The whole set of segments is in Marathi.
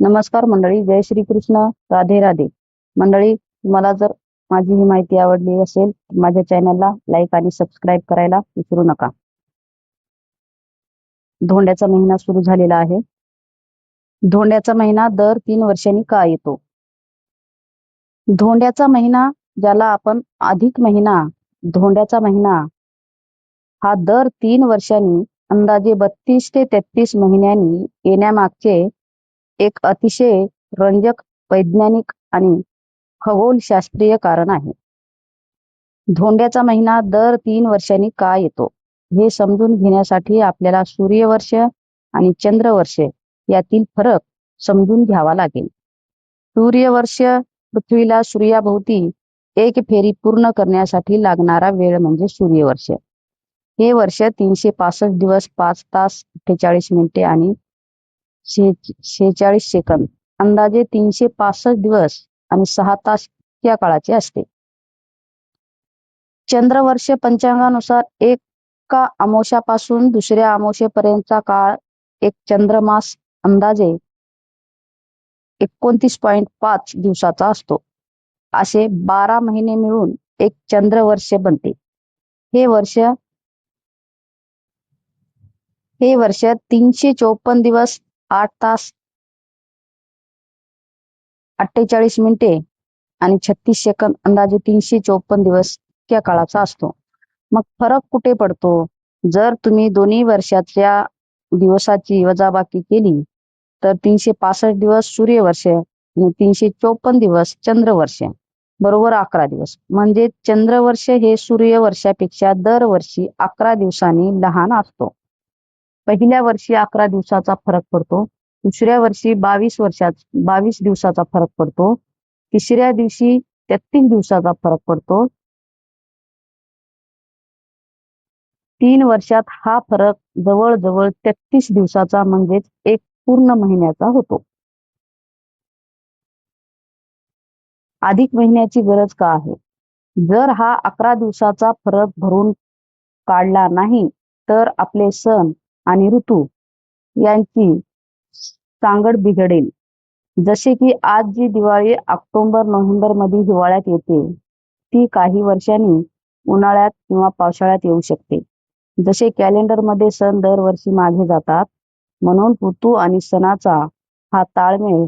नमस्कार मंडळी, जय श्री कृष्ण, राधे राधे. मंडळी, तुम्हाला जर माझी ही माहिती आवडली असेल तर माझ्या चॅनलला लाईक आणि सबस्क्राईब करायला विसरू नका. धोंड्याचा महिना सुरू झालेला आहे. धोंड्याचा महिना दर 3 वर्षांनी का येतो? धोंड्याचा महिना, ज्याला आपण अधिक महिना, धोंड्याचा महिना हा दर 3 वर्षांनी अंदाजे 32 ते 33 महिन्यांनी येण्यामागचे एक अतिशय रंजक वैज्ञानिक आणि खगोलशास्त्रीय कारण आहे. धोंड्याचा महिना दर 3 वर्षांनी का येतो हे समजून घेण्यासाठी आपल्याला सूर्यवर्ष आणि चंद्रवर्ष यातील फरक समजून घ्यावा लागेल. सूर्यवर्ष पृथ्वीला सूर्याभोवती एक फेरी पूर्ण करण्यासाठी लागणारा वेळ म्हणजे सूर्यवर्ष. हे वर्ष 365 दिवस 5 तास 48 मिनिटे आणि 46 सेकंद, अंदाजे 365 दिवस आणि 6 तास या काळाचे असते. चंद्रवर्ष पंचांगानुसार एका अमावास्यापासून दुसऱ्या अमावास्येपर्यंतचा काळ एक चंद्रमास अंदाजे 29.5 दिवसाचा असतो. असे 12 महिने मिळून एक चंद्रवर्ष बनते. हे वर्ष 354 दिवस 8 तास 48 मिनिटे आणि 36 सेकंद, अंदाजे 354 दिवस या काळाचा असतो. मग फरक कुठे पडतो? जर तुम्ही दोन्ही वर्षाच्या दिवसाची वजाबाकी केली तर 365 दिवस सूर्यवर्ष आणि 354 दिवस चंद्रवर्ष बरोबर 11 दिवस. म्हणजे चंद्रवर्ष हे सूर्यवर्षापेक्षा दरवर्षी 11 दिवसांनी लहान असतो. पहिल्या वर्षी 11 दिवसाचा फरक पडतो. दुसऱ्या वर्षी 22 दिवसाचा फरक पडतो. तिसऱ्या दिवशी 33 दिवसाचा फरक पडतो. 3 वर्षात हा फरक जवळजवळ 33 दिवसाचा म्हणजेच एक पूर्ण महिन्याचा होतो. अधिक महिन्याची गरज का आहे? जर हा 11 दिवसाचा फरक भरून काढला नाही तर आपले सण आणि ऋतू यांची सांगड बिघडेल. जसे की आज जी दिवाळी ऑक्टोबर-नोव्हेंबर मध्ये हिवाळ्यात येते, ती काही वर्षांनी उन्हाळ्यात किंवा पावसाळ्यात येऊ शकते. जसे कॅलेंडरमध्ये सण दरवर्षी मागे जातात, म्हणून ऋतू आणि सणाचा हा ताळमेळ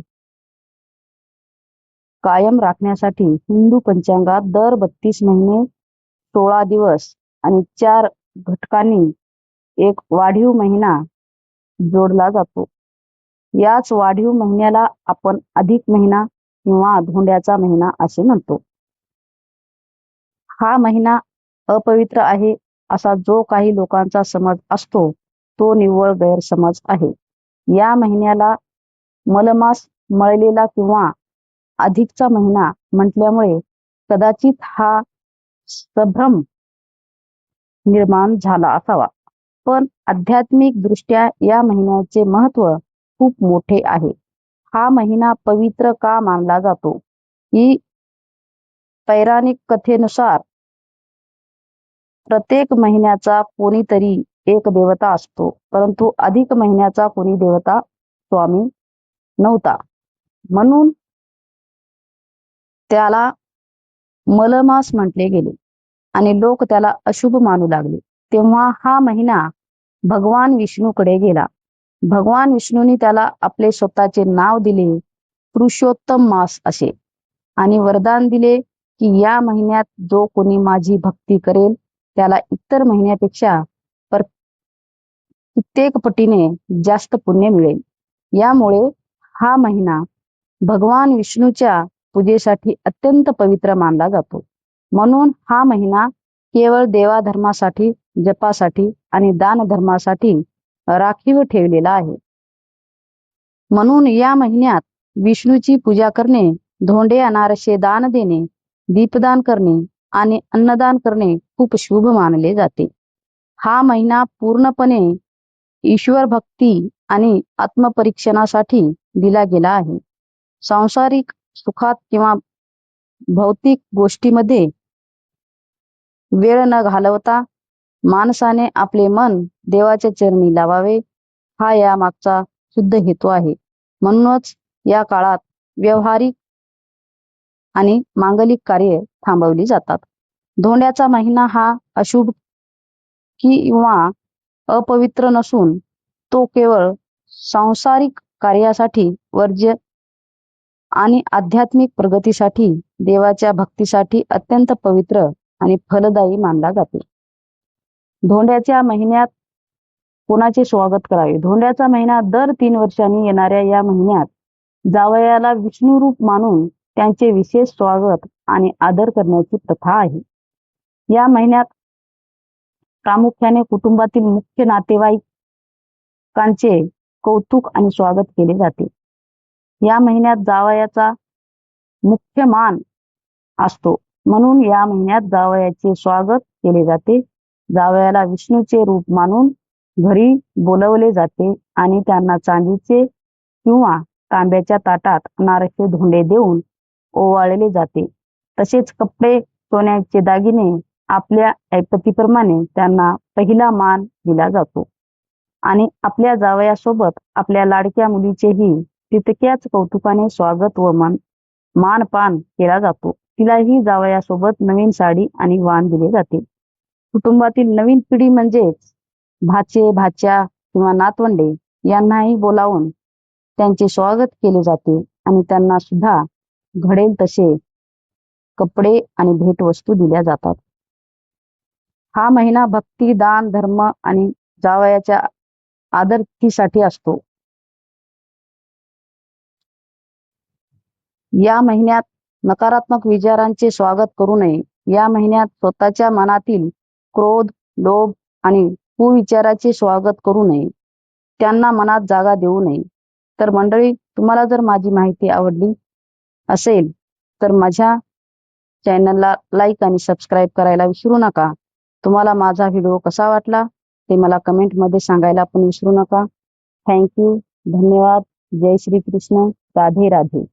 कायम राखण्यासाठी हिंदू पंचांगात दर 32 महिने 16 दिवस आणि 4 घटकांनी एक वाढीव महिना जोडला जातो. याच वाढीव महिन्याला आपण अधिक महिना किंवा धोंड्याचा महिना असे म्हणतो. हा महिना अपवित्र आहे असा जो काही लोकांचा समज असतो तो निव्वळ गैरसमज आहे. या महिन्याला मलमास, मळलेला किंवा अधिकचा महिना म्हटल्यामुळे कदाचित हा संभ्रम निर्माण झाला असावा. पण आध्यात्मिक दृष्ट्या या महिन्याचे महत्त्व खूप मोठे आहे. हा महिना पवित्र का मानला जातो? ही पौराणिक कथेनुसार प्रत्येक महिन्याचा कोणीतरी एक देवता असतो, परंतु अधिक महिन्याचा कोणी देवता स्वामी नव्हता, म्हणून त्याला मलमास म्हटले गेले आणि लोक त्याला अशुभ मानू लागले. तेव्हा हा महिना भगवान विष्णूकडे गेला. भगवान विष्णूंनी त्याला आपले स्वतःचे नाव दिले, पुरुषोत्तम मास असे, आणि वरदान दिले की या महिन्यात जो कोणी माझी भक्ती करेल त्याला इतर महिन्यापेक्षा कित्येक पटीने जास्त पुण्य मिळेल. यामुळे हा महिना भगवान विष्णूच्या पूजेसाठी अत्यंत पवित्र मानला जातो. म्हणून हा महिना केवळ देवाधर्मासाठी, जपासाठी आणि दानधर्मासाठी राखीव ठेवलेला आहे. म्हणून या महिन्यात विष्णूची पूजा करणे, धोंडे अनारसे दान देणे, दीपदान करणे आणि अन्नदान करणे खूप शुभ मानले जाते. हा महिना पूर्णपणे ईश्वर भक्ती आणि आत्मपरीक्षणासाठी दिला गेला आहे. सांसारिक सुखात किंवा भौतिक गोष्टीमध्ये वेळ न घालवता माणसाने आपले मन देवाच्या चरणी लावावे, हा या मागचा शुद्ध हेतू आहे. म्हणूनच या काळात व्यावहारिक आणि मांगलिक कार्ये थांबवली जातात. धोंड्याचा महिना हा अशुभ किंवा अपवित्र नसून तो केवळ सांसारिक कार्यासाठी वर्ज्य आणि आध्यात्मिक प्रगतीसाठी देवाच्या भक्तीसाठी अत्यंत पवित्र आणि फलदायी मानला जातो. धोंड्याच्या महिन्यात कोणाचे स्वागत करावे? धोंड्याचा महिना दर 3 वर्षांनी येणाऱ्या या महिन्यात जावयाला विष्णू रूप मानून त्यांचे विशेष स्वागत आणि आदर करण्याची प्रथा आहे. या महिन्यात प्रामुख्याने कुटुंबातील मुख्य नातेवाईकांचे कौतुक आणि स्वागत केले जाते. या महिन्यात जावयाचा मुख्य मान असतो, म्हणून या महिन्यात जावयाचे स्वागत केले जाते. जावयाला विष्णूचे रूप मानून घरी बोलवले जाते आणि त्यांना चांदीचे किंवा तांब्याच्या ताटात अनारसे धोंडे देऊन ओवाळले जाते. तसेच कपडे, सोन्याचे दागिने, आपल्या ऐपतीप्रमाणे त्यांना पहिला मान दिला जातो आणि आपल्या जावयासोबत आपल्या लाडक्या मुलीचेही तितक्याच कौतुकाने स्वागत व मानपान केला जातो. तिलाही जावयासोबत नवीन साडी आणि वाण दिले जाते. कुटुंबातील नवीन पिढी म्हणजेच भाचे, भाच्या किंवा नातवंडे यांनाही बोलावून त्यांचे स्वागत केले जाते आणि त्यांना सुद्धा घडेल तसे कपडे आणि भेटवस्तू दिल्या जातात. हा महिना भक्ती, दान, धर्म आणि जावयाच्या आदरातिथीसाठी असतो. या महिन्यात नकारात्मक विचारांचे स्वागत करू नये. या महिन्यात स्वतःच्या मनातील क्रोध, लोभ आणि कुविचाराचे स्वागत करू नये. त्यांना मनात जागा देऊ नये. तर मंडळी, तुम्हाला जर माझी माहिती आवडली असेल तर माझ्या चॅनलला लाईक आणि सबस्क्राईब करायला विसरू नका. तुम्हाला माझा व्हिडिओ कसा वाटला ते मला कमेंटमध्ये सांगायला पण विसरू नका. थँक्यू. धन्यवाद. जय श्री कृष्ण. राधे राधे.